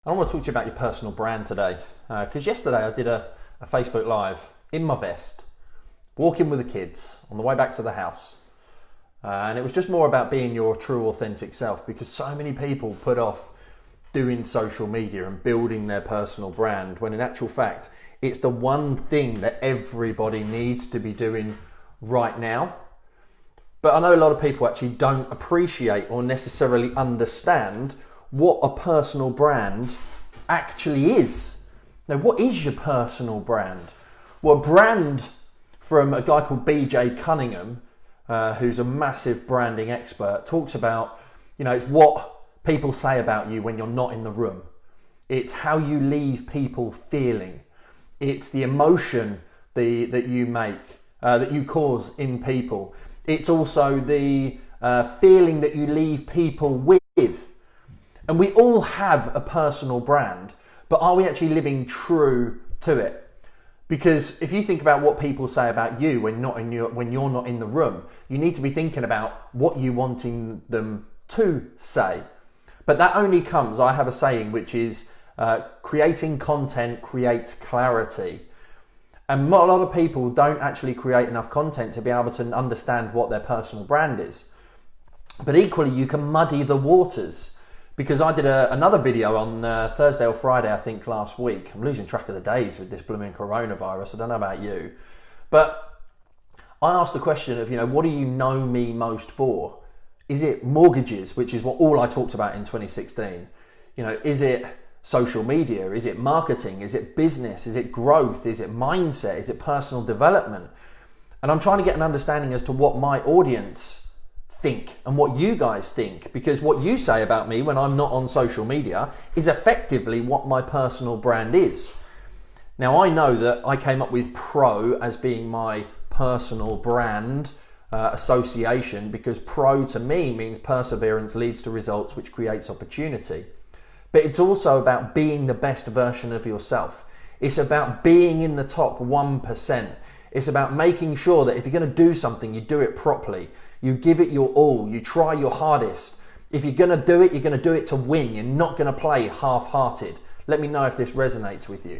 I want to talk to you about your personal brand today, because yesterday I did a Facebook Live in my vest, walking with the kids on the way back to the house. And it was just more about being your true, authentic self, because so many people put off doing social media and building their personal brand, when in actual fact, it's the one thing that everybody needs to be doing right now. But I know a lot of people actually don't appreciate or necessarily understand what a personal brand actually is. Now, what is your personal brand? Well, a brand from a guy called BJ Cunningham, who's a massive branding expert, talks about, it's what people say about you when you're not in the room. It's how you leave people feeling. It's the emotion that you make, that you cause in people. It's also the feeling that you leave people with. And we all have a personal brand, but are we actually living true to it? Because if you think about what people say about you when you're not in the room, you need to be thinking about what you wanting them to say. But that only comes, I have a saying, which is creating content creates clarity. And a lot of people don't actually create enough content to be able to understand what their personal brand is. But equally, you can muddy the waters. Because I did another video on Thursday or Friday, I think, last week. I'm losing track of the days with this blooming coronavirus. I don't know about you. But I asked the question of, what do you know me most for? Is it mortgages, which is what all I talked about in 2016? Is it social media? Is it marketing? Is it business? Is it growth? Is it mindset? Is it personal development? And I'm trying to get an understanding as to what my audience think and what you guys think, because what you say about me when I'm not on social media is effectively what my personal brand is. Now, I know that I came up with PRO as being my personal brand association, because PRO to me means perseverance leads to results, which creates opportunity. But it's also about being the best version of yourself. It's about being in the top 1%. It's about making sure that if you're going to do something, you do it properly. You give it your all. You try your hardest. If you're going to do it, you're going to do it to win. You're not going to play half-hearted. Let me know if this resonates with you.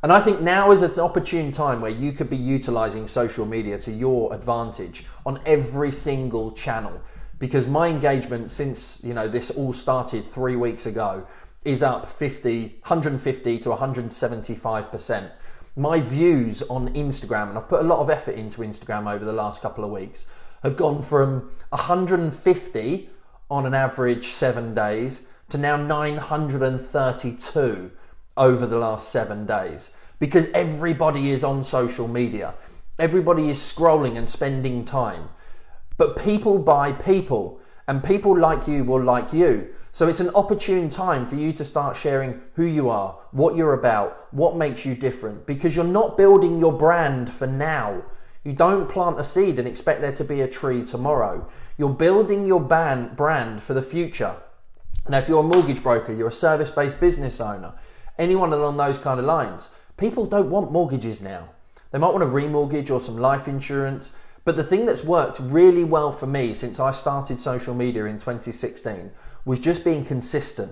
And I think now is an opportune time where you could be utilizing social media to your advantage on every single channel. Because my engagement since this all started 3 weeks ago is up 150 to 175%. My views on Instagram, and I've put a lot of effort into Instagram over the last couple of weeks, have gone from 150 on an average 7 days to now 932 over the last 7 days. Because everybody is on social media. Everybody is scrolling and spending time. But people buy people, and people like you will like you. So it's an opportune time for you to start sharing who you are, what you're about, what makes you different, because you're not building your brand for now. You don't plant a seed and expect there to be a tree tomorrow. You're building your brand for the future. Now, if you're a mortgage broker, you're a service-based business owner, anyone along those kind of lines, people don't want mortgages now. They might want a remortgage or some life insurance. But the thing that's worked really well for me since I started social media in 2016 was just being consistent.